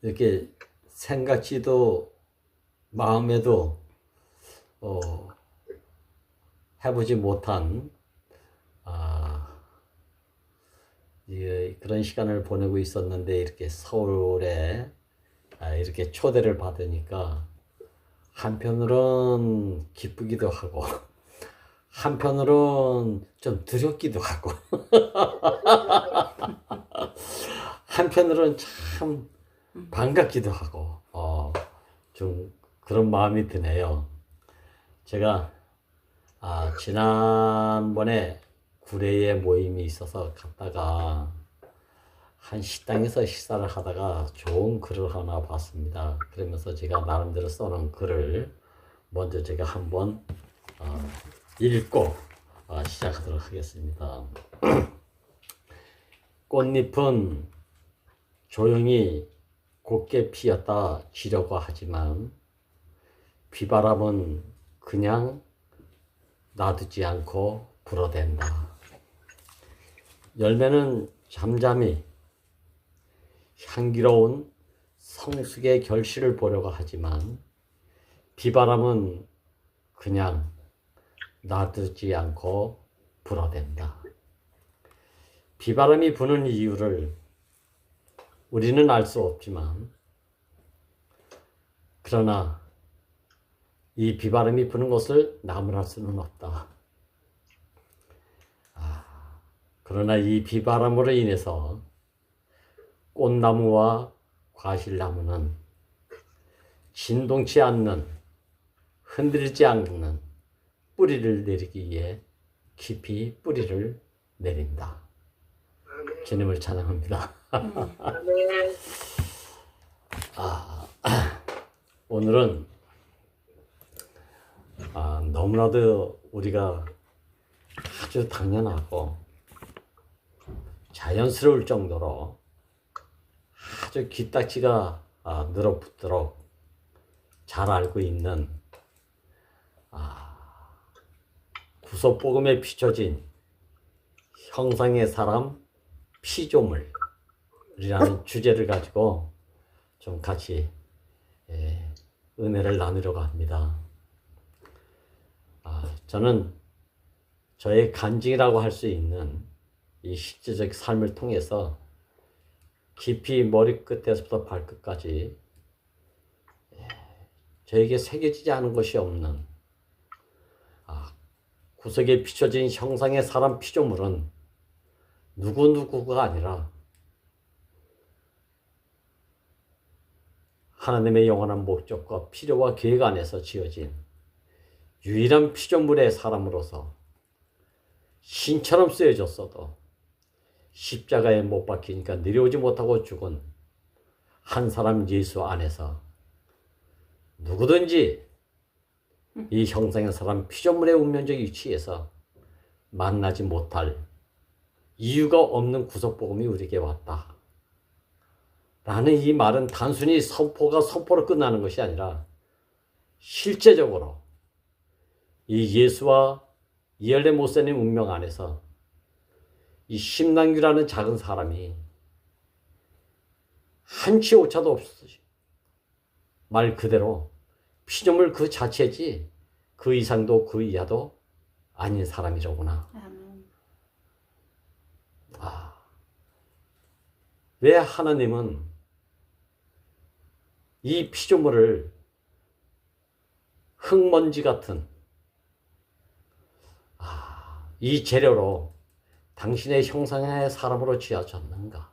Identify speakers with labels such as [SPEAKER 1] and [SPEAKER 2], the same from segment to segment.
[SPEAKER 1] 이렇게 생각지도 마음에도 해보지 못한 그런 시간을 보내고 있었는데 이렇게 서울에 이렇게 초대를 받으니까 한편으론 기쁘기도 하고 한편으론 좀 두렵기도 하고 한편으론 참 반갑기도 하고 좀 그런 마음이 드네요. 제가 지난번에 구례에 모임이 있어서 갔다가 한 식당에서 식사를 하다가 좋은 글을 하나 봤습니다. 그러면서 제가 나름대로 써놓은 글을 먼저 제가 한번 읽고 시작하도록 하겠습니다. 꽃잎은 조용히 곱게 피었다 지려고 하지만 비바람은 그냥 놔두지 않고 불어댄다. 열매는 잠잠히 향기로운 성숙의 결실을 보려고 하지만 비바람은 그냥 놔두지 않고 불어댄다. 비바람이 부는 이유를 우리는 알 수 없지만 그러나 이 비바람이 부는 것을 나무랄 수는 없다. 그러나 이 비바람으로 인해서 꽃나무와 과실나무는 진동치 않는, 흔들리지 않는 뿌리를 내리기 위해 깊이 뿌리를 내린다. 주님을 찬양합니다. 오늘은 너무나도 우리가 아주 당연하고 자연스러울 정도로 아주 귓딱지가 늘어붙도록 잘 알고 있는 구속복음에 비춰진 형상의 사람 피조물이라는 주제를 가지고 좀 같이 은혜를 나누려고 합니다. 저는 저의 간증이라고 할 수 있는 이 실제적 삶을 통해서 깊이 머리끝에서부터 발끝까지 저에게 새겨지지 않은 것이 없는 구석에 비춰진 형상의 사람 피조물은 누구누구가 아니라 하나님의 영원한 목적과 필요와 계획 안에서 지어진 유일한 피조물의 사람으로서 신처럼 쓰여졌어도 십자가에 못 박히니까 내려오지 못하고 죽은 한 사람 예수 안에서 누구든지 이 형상의 사람 피조물의 운명적 위치에서 만나지 못할 이유가 없는 구속복음이 우리에게 왔다. 라는 이 말은 단순히 선포가 선포로 끝나는 것이 아니라 실제적으로 이 예수와 이열레 못사님 운명 안에서 이 심랑규라는 작은 사람이 한치 오차도 없이 말 그대로 피조물 그 자체지 그 이상도 그 이하도 아닌 사람이로구나. 왜 하나님은 이 피조물을 흙먼지 같은 이 재료로 당신의 형상의 사람으로 지어졌는가?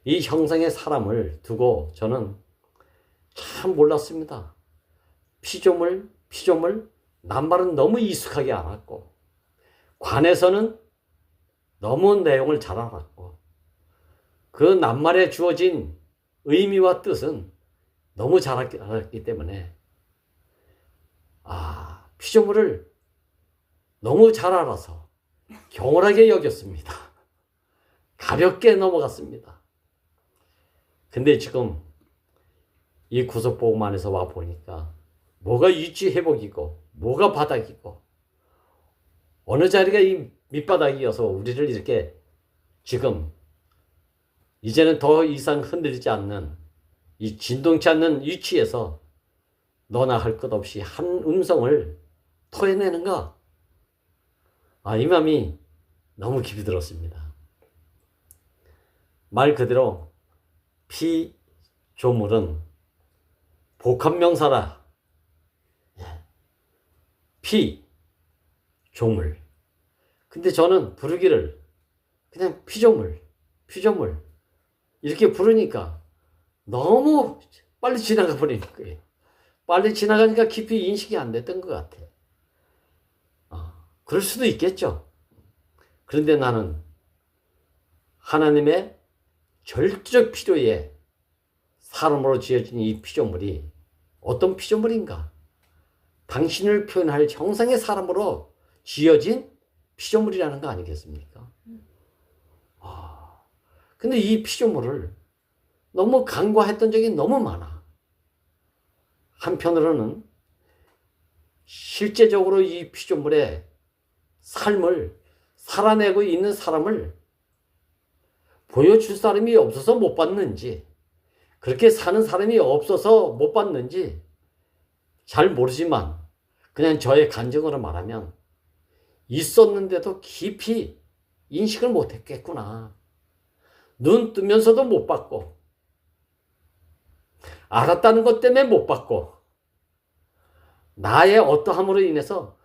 [SPEAKER 1] 이 형상의 사람을 두고 저는 참 몰랐습니다. 피조물, 낱말은 너무 익숙하게 알았고 관에서는 너무 내용을 잘 알았고 그 낱말에 주어진 의미와 뜻은 너무 잘 알았기 때문에 피조물을 너무 잘 알아서 경홀하게 여겼습니다. 가볍게 넘어갔습니다. 근데 지금 이 구속복음 안에서 와 보니까 뭐가 유지회복이고 뭐가 바닥이고 어느 자리가 이 밑바닥이어서 우리를 이렇게 지금 이제는 더 이상 흔들리지 않는 이 진동치 않는 위치에서 너나 할 것 없이 한 음성을 토해내는가? 이 마음이 너무 깊이 들었습니다. 말 그대로 피조물은 복합명사라. 피조물. 근데 저는 부르기를 그냥 피조물 이렇게 부르니까 너무 빨리 지나가 버리는 거예요. 빨리 지나가니까 깊이 인식이 안 됐던 것 같아. 그럴 수도 있겠죠. 그런데 나는 하나님의 절대적 필요에 사람으로 지어진 이 피조물이 어떤 피조물인가? 당신을 표현할 형상의 사람으로 지어진 피조물이라는 거 아니겠습니까? 근데 이 피조물을 너무 간과했던 적이 너무 많아. 한편으로는 실제적으로 이 피조물의 삶을 살아내고 있는 사람을 보여줄 사람이 없어서 못 봤는지, 그렇게 사는 사람이 없어서 못 봤는지 잘 모르지만 그냥 저의 간증으로 말하면 있었는데도 깊이 인식을 못했겠구나. 눈 뜨면서도 못 봤고, 알았다는 것 때문에 못 봤고, 나의 어떠함으로 인해서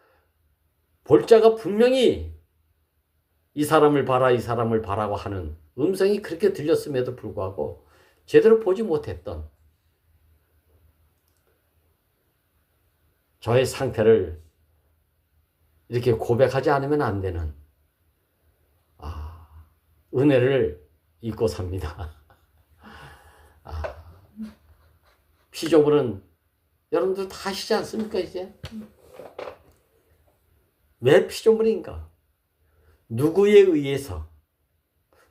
[SPEAKER 1] 볼 자가 분명히 이 사람을 봐라, 이 사람을 봐라고 하는 음성이 그렇게 들렸음에도 불구하고 제대로 보지 못했던 저의 상태를 이렇게 고백하지 않으면 안 되는 은혜를 잊고 삽니다. 피조물은 여러분들 다 아시지 않습니까? 이제 왜 피조물인가? 누구에 의해서,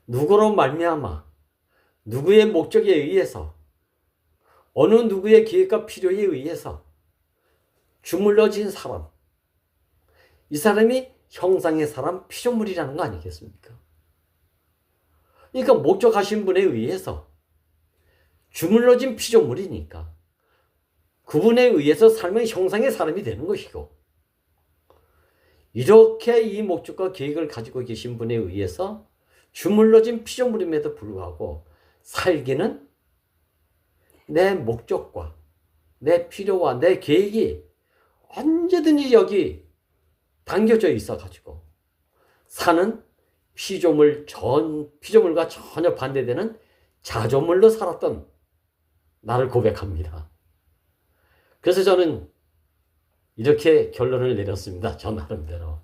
[SPEAKER 1] 누구로 말미암아, 누구의 목적에 의해서, 어느 누구의 계획과 필요에 의해서 주물러진 사람, 이 사람이 형상의 사람, 피조물이라는 거 아니겠습니까? 그러니까 목적하신 분에 의해서 주물러진 피조물이니까 그분에 의해서 삶의 형상의 사람이 되는 것이고, 이렇게 이 목적과 계획을 가지고 계신 분에 의해서 주물러진 피조물임에도 불구하고 살기는 내 목적과 내 필요와 내 계획이 언제든지 여기 담겨져 있어가지고 사는 피조물과 전혀 반대되는 자조물로 살았던 나를 고백합니다. 그래서 저는 이렇게 결론을 내렸습니다. 저 나름대로.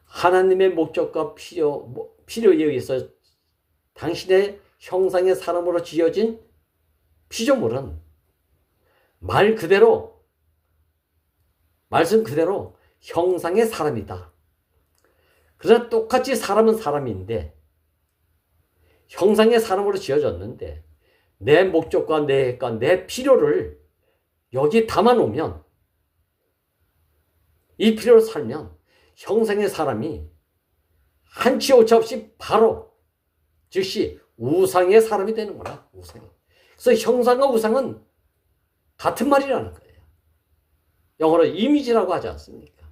[SPEAKER 1] 하나님의 목적과 필요에 의해서 당신의 형상의 사람으로 지어진 피조물은 말씀 그대로 형상의 사람이다. 그러나 똑같이 사람은 사람인데 형상의 사람으로 지어졌는데 내 목적과 내 필요를 여기 담아놓으면, 이 필요로 살면 형상의 사람이 한치 오차 없이 바로 즉시 우상의 사람이 되는구나. 그래서 형상과 우상은 같은 말이라는 거예요. 영어로 이미지라고 하지 않습니까?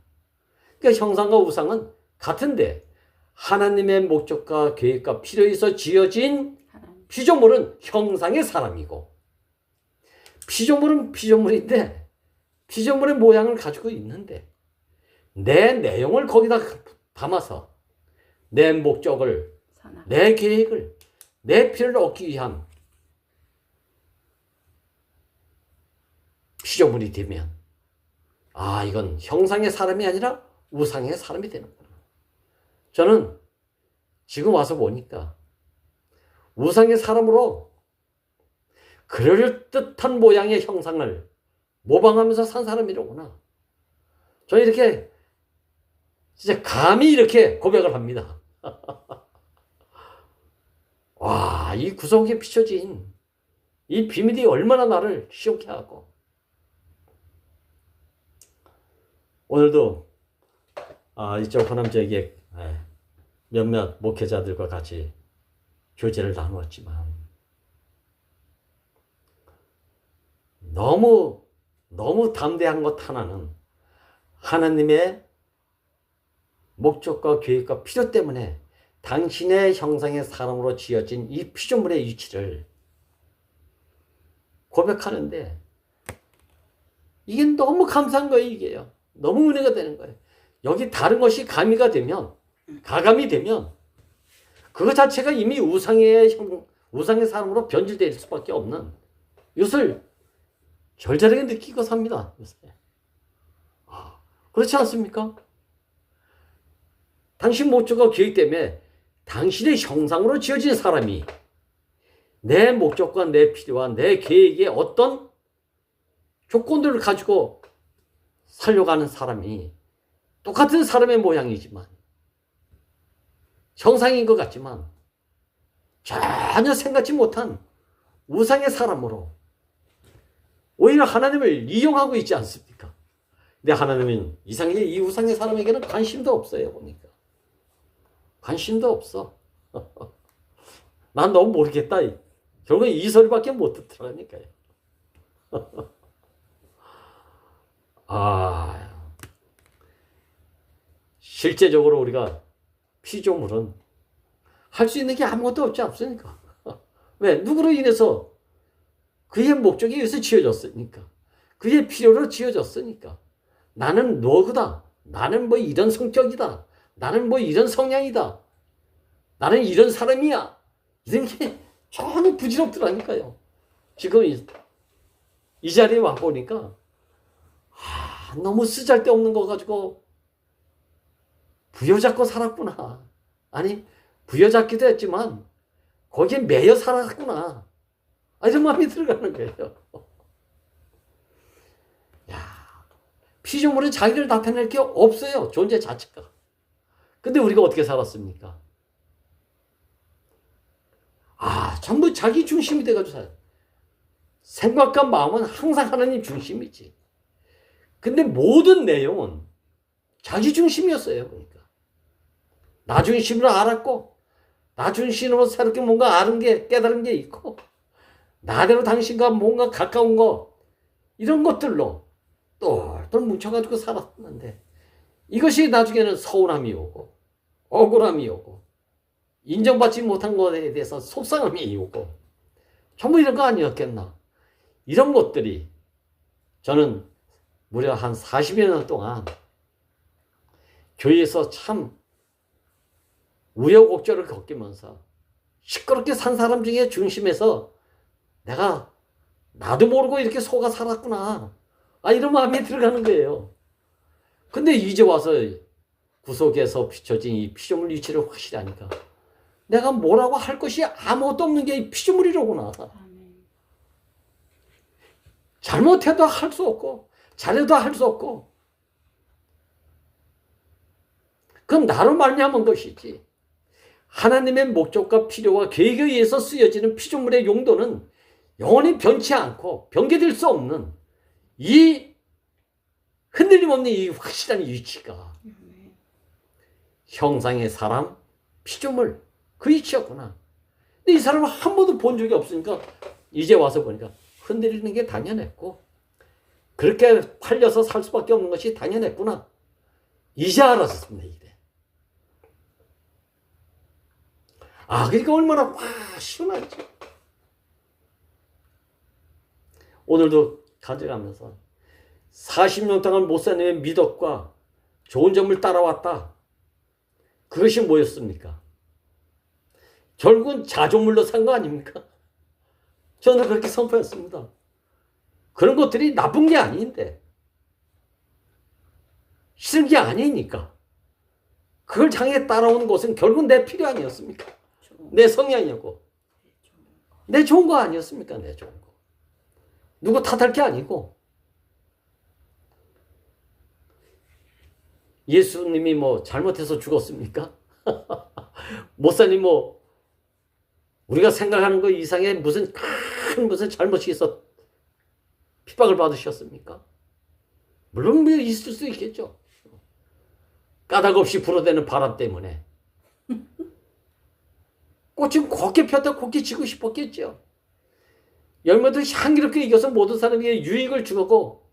[SPEAKER 1] 그러니까 형상과 우상은 같은데 하나님의 목적과 계획과 필요에 의해서 지어진 피조물은 형상의 사람이고, 피조물은 피조물인데 피조물의 모양을 가지고 있는데 내 내용을 거기다 담아서 내 목적을, 내 계획을, 내 필요를 얻기 위한 피조물이 되면 이건 형상의 사람이 아니라 우상의 사람이 되는구나. 저는 지금 와서 보니까 우상의 사람으로 그럴듯한 모양의 형상을 모방하면서 산 사람이로구나. 저는 이렇게 진짜 감히 이렇게 고백을 합니다. 와, 이 구석에 비춰진 이 비밀이 얼마나 나를 시원케 하고. 오늘도 이쪽 호남지역에 몇몇 목회자들과 같이 교제를 나누었지만 너무 담대한 것 하나는 하나님의 목적과 계획과 필요 때문에 당신의 형상의 사람으로 지어진 이 피조물의 위치를 고백하는데 이게 너무 감사한 거예요. 이게요. 너무 은혜가 되는 거예요. 여기 다른 것이 가미가 되면 가감이 되면 그거 자체가 이미 우상의 사람으로 변질될 수밖에 없는 이것을 절절하게 느끼고 삽니다. 요새. 그렇지 않습니까? 당신 목적과 계획 때문에 당신의 형상으로 지어진 사람이 내 목적과 내 필요와 내 계획에 어떤 조건들을 가지고 살려가는 사람이 똑같은 사람의 모양이지만 형상인 것 같지만 전혀 생각지 못한 우상의 사람으로 오히려 하나님을 이용하고 있지 않습니까? 근데 하나님은 이상하게 이 우상의 사람에게는 관심도 없어요. 보니까 관심도 없어. 난 너무 모르겠다. 결국엔 이 소리밖에 못 듣더라니까요. 실제적으로 우리가 피조물은 할 수 있는 게 아무것도 없지 않습니까? 왜? 누구로 인해서 그의 목적에 의해서 지어졌으니까. 그의 필요로 지어졌으니까. 나는 너구다. 나는 뭐 이런 성격이다. 나는 뭐 이런 성향이다. 나는 이런 사람이야. 이런 게 전혀 부질없더라니까요. 지금 이 자리에 와보니까 너무 쓰잘데없는 거 가지고 부여잡고 살았구나. 아니 부여잡기도 했지만 거기에 매여 살았구나. 이런 마음이 들어가는 거예요. 피조물은 자기를 나타낼 게 없어요. 존재 자체가. 근데 우리가 어떻게 살았습니까? 전부 자기 중심이 돼가지고 살아요. 생각과 마음은 항상 하나님 중심이지. 근데 모든 내용은 자기 중심이었어요. 그러니까. 나 중심으로 알았고, 나 중심으로 새롭게 뭔가 아는 게, 깨달은 게 있고, 나대로 당신과 뭔가 가까운 거, 이런 것들로 똘똘 뭉쳐가지고 살았는데, 이것이 나중에는 서운함이 오고, 억울함이 오고, 인정받지 못한 것에 대해서 속상함이 오고, 전부 이런 거 아니었겠나. 이런 것들이 저는 무려 한 40여 년 동안 교회에서 참 우여곡절을 겪으면서 시끄럽게 산 사람 중에 중심에서 내가 나도 모르고 이렇게 속아 살았구나. 이런 마음이 들어가는 거예요. 근데 이제 와서 구속에서 비춰진 이 피조물 위치를 확실히 하니까 내가 뭐라고 할 것이 아무것도 없는 게 이 피조물이로구나. 잘못해도 할 수 없고 잘해도 할 수 없고 그건 나로 말미암은 것이지. 하나님의 목적과 필요와 계획에 의해서 쓰여지는 피조물의 용도는 영원히 변치 않고 변개될 수 없는 이 흔들림 없는 이 확실한 위치가 형상의 사람, 피조물 그 위치였구나. 근데 이 사람을 한 번도 본 적이 없으니까 이제 와서 보니까 흔들리는 게 당연했고 그렇게 팔려서 살 수밖에 없는 것이 당연했구나. 이제 알았습니다. 이래. 그러니까 얼마나 시원하지. 오늘도 가져가면서 40년 동안 목사님의 미덕과 좋은 점을 따라왔다. 그것이 뭐였습니까? 결국은 자조물로 산 거 아닙니까? 저는 그렇게 선포했습니다. 그런 것들이 나쁜 게 아닌데 싫은 게 아니니까 그걸 향해 따라오는 것은 결국 내 필요 아니었습니까? 내 성향이었고 내 좋은 거 아니었습니까? 내 좋은 거. 누구 탓할 게 아니고 예수님이 뭐 잘못해서 죽었습니까? 목사님 뭐 우리가 생각하는 것 이상의 무슨 잘못이 있어 핍박을 받으셨습니까? 물론 있을 수 있겠죠. 까닭 없이 불어대는 바람 때문에 꽃은 곱게 폈다 곱게 지고 싶었겠죠. 열매도 향기롭게 익어서 모든 사람에게 유익을 주고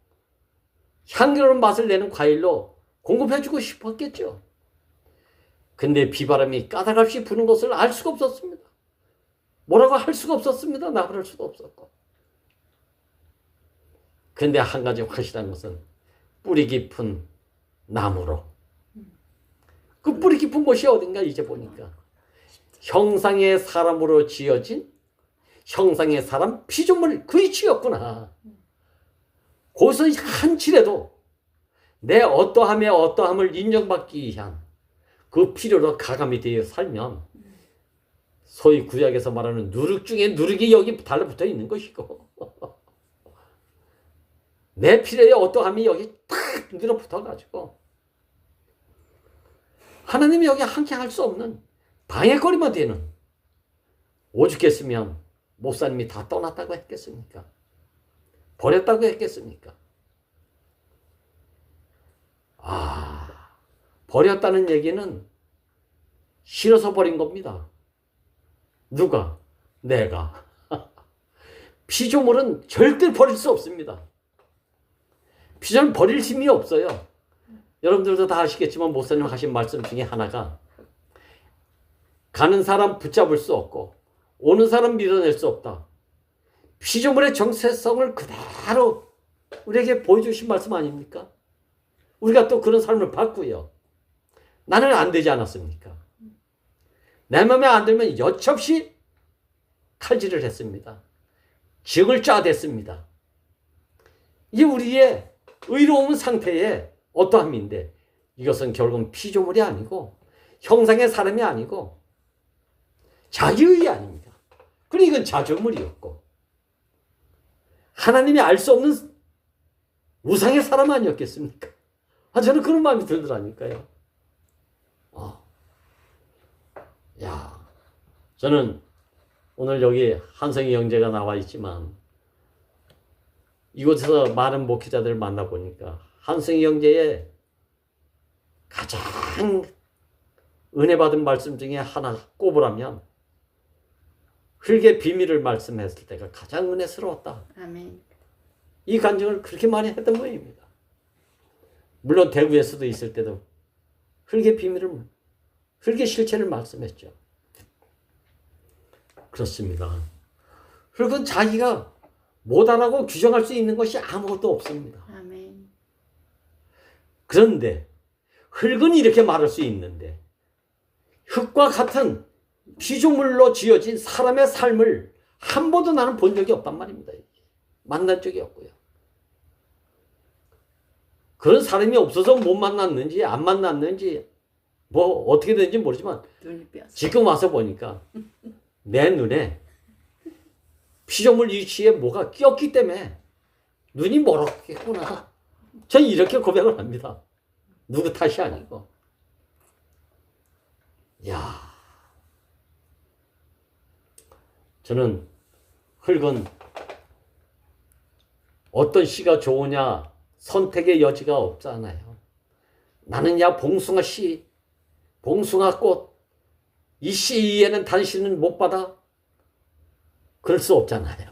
[SPEAKER 1] 향기로운 맛을 내는 과일로 공급해주고 싶었겠죠. 근데 비바람이 까닭없이 부는 것을 알 수가 없었습니다. 뭐라고 할 수가 없었습니다. 나발할 수도 없었고. 근데 한 가지 확실한 것은 뿌리 깊은 나무로. 그 뿌리 깊은 곳이 어딘가 이제 보니까 형상의 사람으로 지어진 형상의 사람 피조물 그 위치였구나. 거기서 한치라도 내 어떠함의 어떠함을 인정받기 위한 그 필요로 가감이 되어 살면 소위 구약에서 말하는 누룩 중에 누룩이 여기 달라붙어 있는 것이고 내 필요의 어떠함이 여기 탁 늘어붙어가지고 하나님이 여기 함께 할 수 없는 방해거리만 되는 오죽했으면 목사님이 다 떠났다고 했겠습니까? 버렸다고 했겠습니까? 버렸다는 얘기는 싫어서 버린 겁니다. 누가? 내가. 피조물은 절대 버릴 수 없습니다. 피조물은 버릴 힘이 없어요. 여러분들도 다 아시겠지만 목사님 하신 말씀 중에 하나가 가는 사람 붙잡을 수 없고 오는 사람 밀어낼 수 없다. 피조물의 정체성을 그대로 우리에게 보여주신 말씀 아닙니까? 우리가 또 그런 삶을 받고요. 나는 안 되지 않았습니까? 내 마음에 안 들면 여첩시 칼질을 했습니다. 지옥을 짜댔습니다. 이게 우리의 의로운 상태의 어떠함인데 이것은 결국은 피조물이 아니고 형상의 사람이 아니고 자기의이 아닙니다. 그리고 이건 자조물이었고 하나님이 알 수 없는 우상의 사람 아니었겠습니까? 저는 그런 마음이 들더라니까요. 저는 오늘 여기 한성희 형제가 나와 있지만 이곳에서 많은 목회자들을 만나보니까 한성희 형제의 가장 은혜 받은 말씀 중에 하나 꼽으라면 흙의 비밀을 말씀했을 때가 가장 은혜스러웠다.
[SPEAKER 2] 아멘.
[SPEAKER 1] 이 간증을 그렇게 많이 했던 모양입니다. 물론 대구에서도 있을 때도 흙의 비밀을, 흙의 실체를 말씀했죠. 그렇습니다. 흙은 자기가 못하라고 규정할 수 있는 것이 아무것도 없습니다.
[SPEAKER 2] 아멘.
[SPEAKER 1] 그런데 흙은 이렇게 말할 수 있는데 흙과 같은 피조물로 지어진 사람의 삶을 한 번도 나는 본 적이 없단 말입니다. 만난 적이 없고요. 그런 사람이 없어서 못 만났는지 안 만났는지 뭐 어떻게 되는지 모르지만 지금 와서 보니까 내 눈에 피조물 위치에 뭐가 끼었기 때문에 눈이 멀었겠구나. 전 이렇게 고백을 합니다. 누구 탓이 아니고. 저는 흙은 어떤 씨가 좋으냐 선택의 여지가 없잖아요. 나는 봉숭아 씨, 봉숭아 꽃, 이 씨에는 당신은 못 받아? 그럴 수 없잖아요.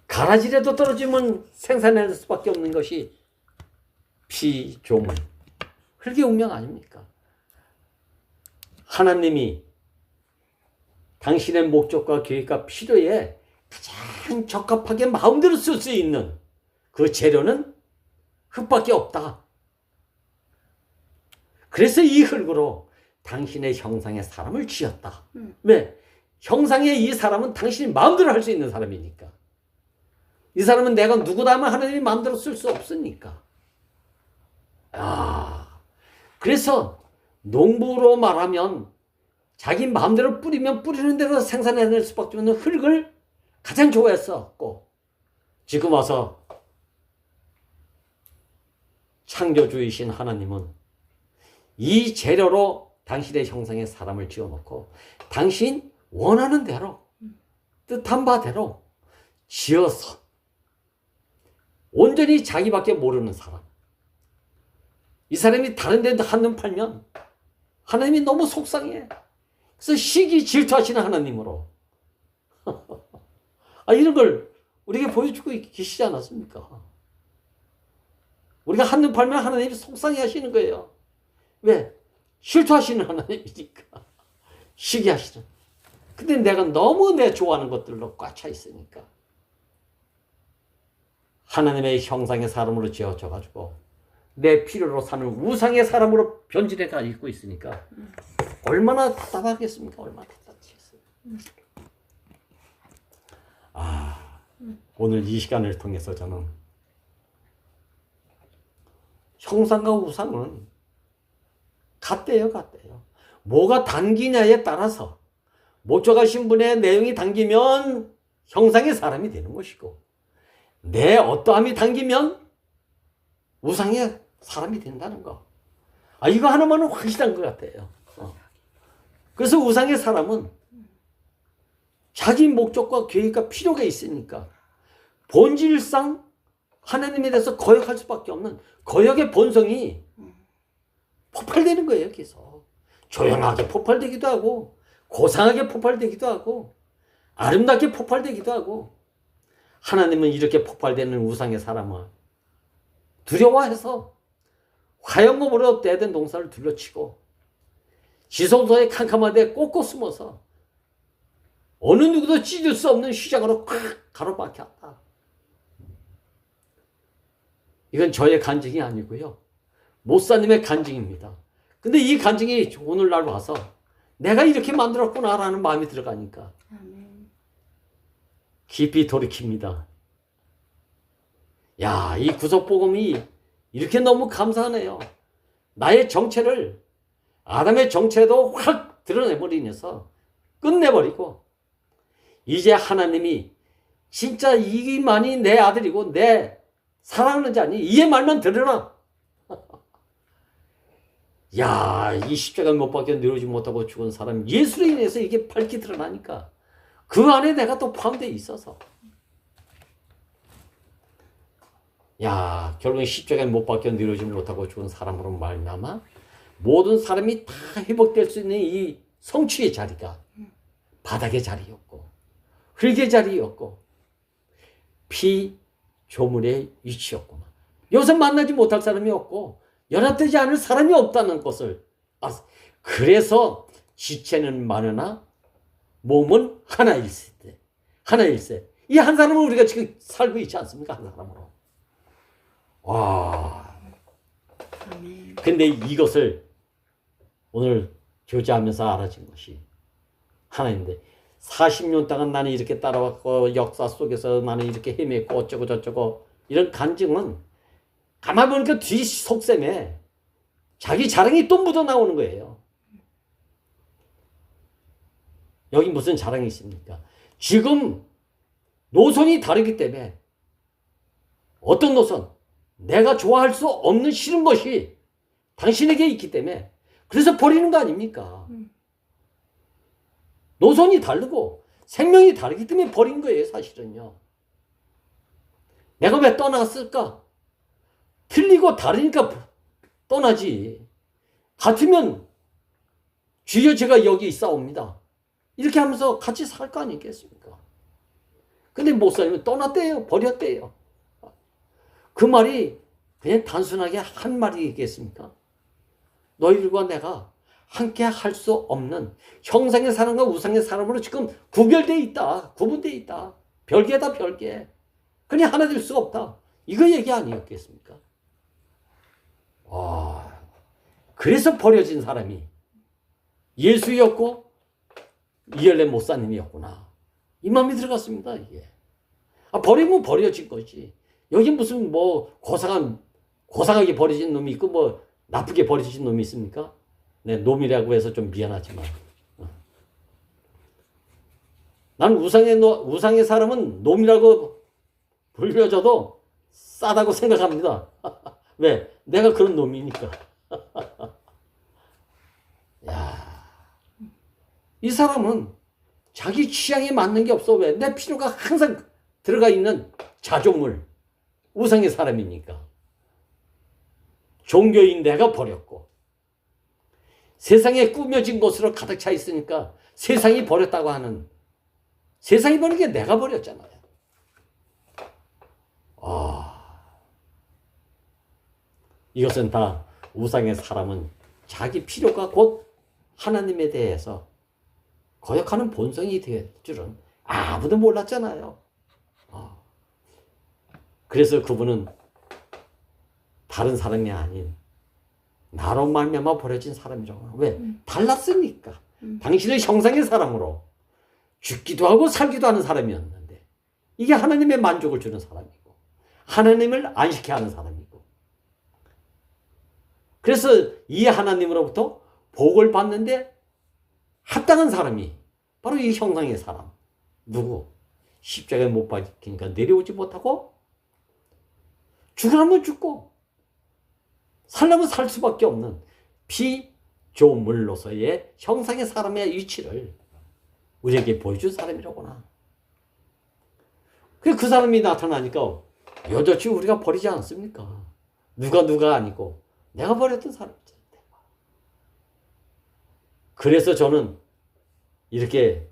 [SPEAKER 1] 가라지라도 떨어지면 생산할 수밖에 없는 것이 피조물, 흙의 운명 아닙니까? 하나님이 당신의 목적과 계획과 필요에 가장 적합하게 마음대로 쓸 수 있는 그 재료는 흙밖에 없다. 그래서 이 흙으로 당신의 형상의 사람을 지었다. 왜? 형상의 이 사람은 당신이 마음대로 할 수 있는 사람이니까. 이 사람은 내가 누구다 하면 하나님이 마음대로 쓸 수 없으니까. 그래서 농부로 말하면 자기 마음대로 뿌리면 뿌리는 대로 생산해낼 수밖에 없는 흙을 가장 좋아했었고 지금 와서 창조주이신 하나님은 이 재료로 당신의 형상의 사람을 지어놓고 당신 원하는 대로 뜻한 바대로 지어서 온전히 자기밖에 모르는 사람, 이 사람이 다른 데 한눈 팔면 하나님이 너무 속상해. 그래서 시기 질투하시는 하나님으로 이런 걸 우리에게 보여주고 계시지 않았습니까? 우리가 한눈 팔면 하나님이 속상해 하시는 거예요. 왜? 실토하시는 하나님이니까. 시기하시는. 근데 내가 너무 내 좋아하는 것들로 꽉 차 있으니까. 하나님의 형상의 사람으로 지어져가지고 내 필요로 사는 우상의 사람으로 변질해가 있고 있으니까 얼마나 답답하겠습니까? 얼마나 답답하겠어요. 오늘 이 시간을 통해서 저는 형상과 우상은 같대요. 뭐가 당기냐에 따라서 모초가 신분의 내용이 당기면 형상의 사람이 되는 것이고 내 어떠함이 당기면 우상의 사람이 된다는 거. 이거 하나만은 확실한 것 같아요. 그래서 우상의 사람은 자기 목적과 계획과 필요가 있으니까 본질상 하나님에 대해서 거역할 수밖에 없는 거역의 본성이 폭발되는 거예요. 계속 조용하게 폭발되기도 하고 고상하게 폭발되기도 하고 아름답게 폭발되기도 하고 하나님은 이렇게 폭발되는 우상의 사람을 두려워해서 화영목으로 떼된 농사를 둘러치고 지성소에 캄캄한데 꽂고 숨어서 어느 누구도 찢을 수 없는 휘장으로 콱 가로막혔다. 이건 저의 간증이 아니고요. 모사님의 간증입니다. 근데 이 간증이 오늘날 와서 내가 이렇게 만들었구나라는 마음이 들어가니까 깊이 돌이킵니다. 야, 이 구속복음이 이렇게 너무 감사하네요. 나의 정체를 아담의 정체도 확 드러내버리면서 끝내버리고 이제 하나님이 진짜 이만이 내 아들이고 내 사랑하는 자니 이의 말만 들으라. 야, 이 십자가 못 박혀 내려오지 못하고 죽은 사람 예수로 인해서 이게 밝게 드러나니까 그 안에 내가 또 포함되어 있어서 야, 결국엔 십자가에 못 박혀 내려오지 못하고 죽은 사람으로 말미암아 모든 사람이 다 회복될 수 있는 이 성취의 자리가 바닥의 자리였고 흙의 자리였고 피조물의 위치였구만. 여기서 만나지 못할 사람이 없고 연합되지 않을 사람이 없다는 것을 알았어. 그래서 지체는 많으나 몸은 하나일세. 하나일세. 이 한 사람은 우리가 지금 살고 있지 않습니까? 한 사람으로. 와. 근데 이것을 오늘 교제하면서 알아진 것이 하나인데 40년 동안 나는 이렇게 따라왔고 역사 속에서 나는 이렇게 헤맸고 어쩌고 저쩌고 이런 간증은 가만 보니까 뒤 속셈에 자기 자랑이 또 묻어 나오는 거예요. 여기 무슨 자랑이 있습니까? 지금 노선이 다르기 때문에 어떤 노선? 내가 좋아할 수 없는 싫은 것이 당신에게 있기 때문에 그래서 버리는 거 아닙니까? 노선이 다르고 생명이 다르기 때문에 버린 거예요. 사실은요. 내가 왜 떠났을까? 틀리고 다르니까 떠나지. 같으면 주여 제가 여기 있사옵니다. 이렇게 하면서 같이 살 거 아니겠습니까? 근데 못 살면 떠났대요. 버렸대요. 그 말이 그냥 단순하게 한 말이겠습니까? 너희들과 내가 함께 할 수 없는 형상의 사람과 우상의 사람으로 지금 구별되어 있다. 구분되어 있다. 별개다 별개. 그냥 하나 될 수가 없다. 이거 얘기 아니었겠습니까? 그래서 버려진 사람이 예수였고 이열레 목사님이었구나. 이 마음이 들어갔습니다. 이게. 버리면 버려진 거지. 여기 무슨 뭐 고상하게 버려진 놈이 있고 뭐 나쁘게 버려진 놈이 있습니까? 네, 놈이라고 해서 좀 미안하지만 난 우상의 사람은 놈이라고 불려줘도 싸다고 생각합니다. 왜? 내가 그런 놈이니까. 야, 이 사람은 자기 취향에 맞는 게 없어. 왜? 내 필요가 항상 들어가 있는 자조물, 우상의 사람이니까. 종교인 내가 버렸고 세상에 꾸며진 것으로 가득 차 있으니까 세상이 버렸다고 하는, 세상이 버린 게 내가 버렸잖아요. 이것은 다 우상의 사람은 자기 필요가 곧 하나님에 대해서 거역하는 본성이 될 줄은 아무도 몰랐잖아요. 그래서 그분은 다른 사람이 아닌 나로 말미암아 버려진 사람이라고. 왜? 달랐으니까. 당신은 형상의 사람으로 죽기도 하고 살기도 하는 사람이었는데 이게 하나님의 만족을 주는 사람이고 하나님을 안식케 하는 사람이고 그래서 이 하나님으로부터 복을 받는데 합당한 사람이 바로 이 형상의 사람. 누구? 십자가에 못 박히니까 내려오지 못하고 죽으라면 죽고 살려면 살 수밖에 없는 피조물로서의 형상의 사람의 위치를 우리에게 보여준 사람이라구나. 그 사람이 나타나니까 여전히 우리가 버리지 않습니까? 누가 아니고 내가 버렸던 사람이잖아. 그래서 저는 이렇게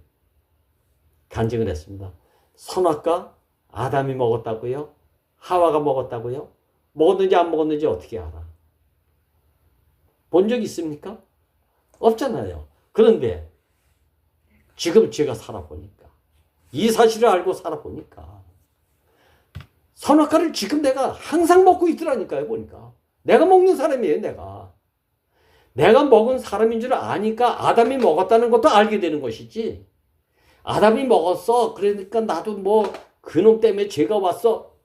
[SPEAKER 1] 간증을 했습니다. 선악과 아담이 먹었다고요? 하와가 먹었다고요? 먹었는지 안 먹었는지 어떻게 알아? 본 적 있습니까? 없잖아요. 그런데 지금 제가 살아보니까 이 사실을 알고 살아보니까 선악과를 지금 내가 항상 먹고 있더라니까요. 보니까 내가 먹는 사람이에요. 내가 먹은 사람인 줄 아니까 아담이 먹었다는 것도 알게 되는 것이지 아담이 먹었어 그러니까 나도 뭐 그놈 때문에 죄가 왔어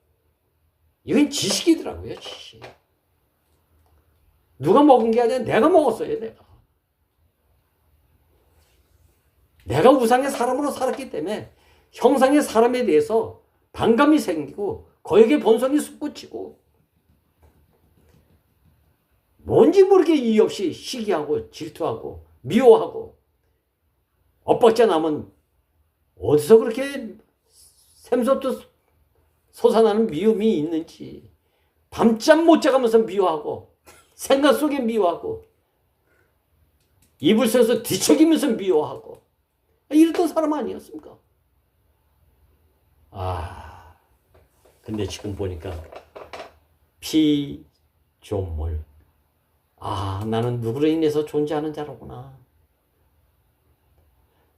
[SPEAKER 1] 이건 지식이더라고요. 지식. 누가 먹은 게 아니라 내가 먹었어요. 내가 우상의 사람으로 살았기 때문에 형상의 사람에 대해서 반감이 생기고 거액의 본성이 솟구치고 뭔지 모르게 이유 없이 시기하고 질투하고 미워하고 엇박자 나면 어디서 그렇게 샘솟도 솟아나는 미움이 있는지 밤잠 못 자가면서 미워하고 생각 속에 미워하고 이불 속에서 뒤척이면서 미워하고 이랬던 사람 아니었습니까? 근데 지금 보니까 피조물 나는 누구로 인해서 존재하는 자로구나.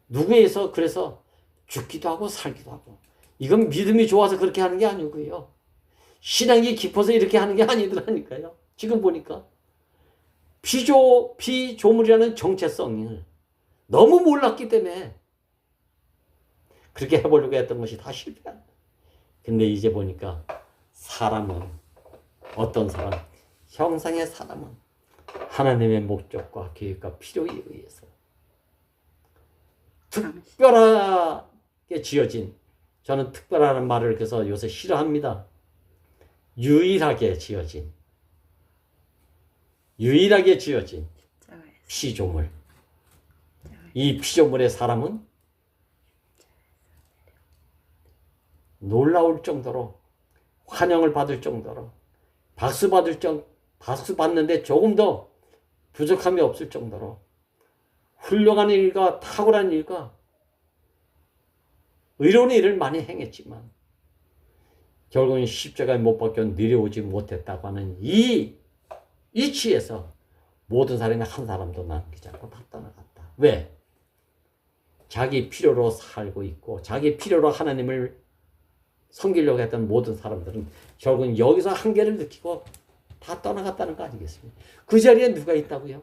[SPEAKER 1] 누구에서 그래서 죽기도 하고 살기도 하고 이건 믿음이 좋아서 그렇게 하는 게 아니고요. 신앙이 깊어서 이렇게 하는 게 아니더라니까요. 지금 보니까 피조물이라는 정체성을 너무 몰랐기 때문에 그렇게 해보려고 했던 것이 다 실패한 거예요. 근데 이제 보니까 사람은 어떤 사람? 형상의 사람은 하나님의 목적과 계획과 필요에 의해서 특별하게 지어진 저는 특별하다는 말을 그래서 요새 싫어합니다. 유일하게 지어진 피조물. 이 피조물의 사람은 놀라울 정도로 환영을 받을 정도로 박수 받는데 조금 더 부족함이 없을 정도로 훌륭한 일과 탁월한 일과 의로운 일을 많이 행했지만 결국은 십자가에 못 박혀 내려오지 못했다고 하는 이 이치에서 모든 사람이 한 사람도 남기지 않고 다 떠나갔다. 왜? 자기 필요로 살고 있고 자기 필요로 하나님을 섬기려고 했던 모든 사람들은 결국은 여기서 한계를 느끼고 다 떠나갔다는 거 아니겠습니까? 그 자리에 누가 있다고요?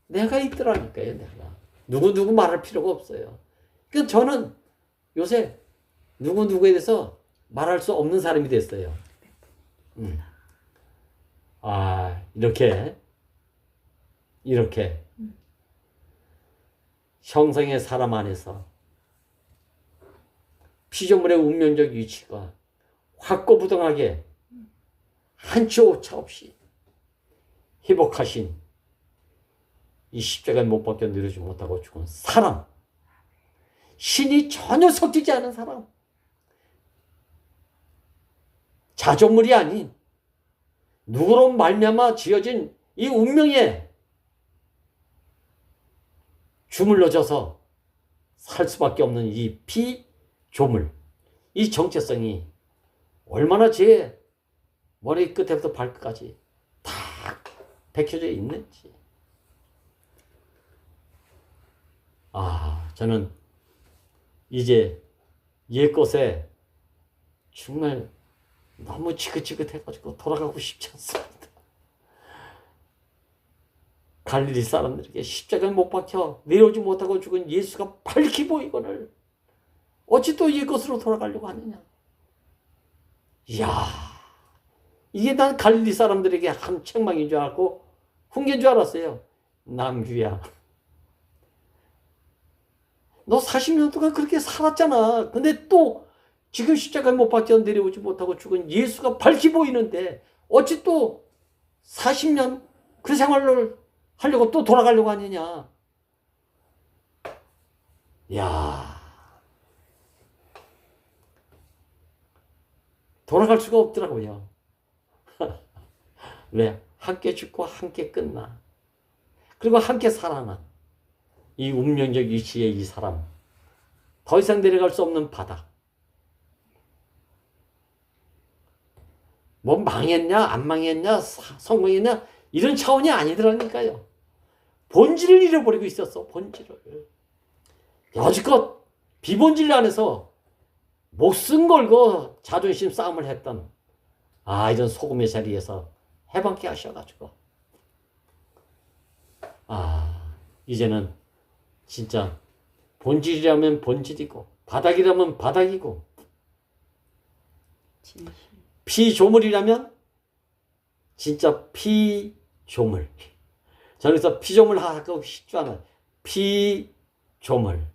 [SPEAKER 1] 내가 있더라니까요. 내가. 누구 말할 필요가 없어요. 그러니까 저는 요새 누구에 대해서 말할 수 없는 사람이 됐어요. 이렇게 형성의 사람 안에서 피조물의 운명적 위치가 확고부동하게 한치 오차 없이 회복하신 이 십자가에 못 박혀 내려오지 못하고 죽은 사람, 신이 전혀 섞이지 않은 사람, 자조물이 아닌 누구로 말미암아 지어진 이 운명에 주물러져서 살 수밖에 없는 이 피조물, 이 정체성이 얼마나 제 머리 끝에부터 발끝까지 다 밝혀져 있는지. 저는 이제 옛것에 정말 너무 지긋지긋해가지고 돌아가고 싶지 않습니다. 갈릴리 사람들에게 십자가에 못 박혀 내려오지 못하고 죽은 예수가 밝히 보이거늘 어찌 또 옛것으로 돌아가려고 하느냐. 이야, 이게 난 갈릴리 사람들에게 한 책망인 줄 알고 훈계인 줄 알았어요. 남규야, 너 40년 동안 그렇게 살았잖아. 근데 또 지금 십자가에 못 박혀 내려오지 못하고 죽은 예수가 밝히 보이는데 어찌 또 40년 그 생활을 하려고 또 돌아가려고 하느냐. 야, 돌아갈 수가 없더라고요. 왜? 함께 죽고 함께 끝나. 그리고 함께 살아난 이 운명적 위치의 이 사람, 더 이상 내려갈 수 없는 바닥. 뭐 망했냐 안 망했냐 성공했냐 이런 차원이 아니더라니까요. 본질을 잃어버리고 있었어. 본질을. 여지껏 비본질 안에서 목숨 걸고 자존심 싸움을 했던 이런 소금의 자리에서 해방케 하셔가지고 이제는 진짜 본질이라면 본질이고 바닥이라면 바닥이고 피조물이라면 진짜 피조물. 저기서 피조물 하고 싶지 않아요. 피조물.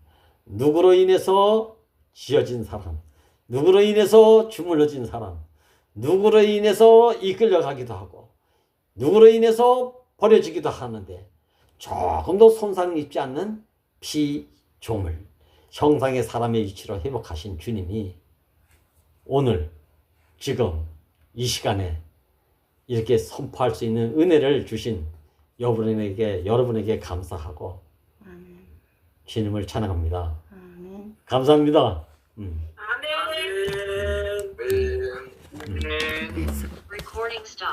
[SPEAKER 1] 누구로 인해서 지어진 사람, 누구로 인해서 주물러진 사람, 누구로 인해서 이끌려가기도 하고 누구로 인해서 버려지기도 하는데 조금도 손상 입지 않는 피조물, 형상의 사람의 위치로 회복하신 주님이 오늘 지금 이 시간에 이렇게 선포할 수 있는 은혜를 주신 여러분에게 감사하고 주님을 찬양합니다. 감사합니다.
[SPEAKER 2] Recording stop.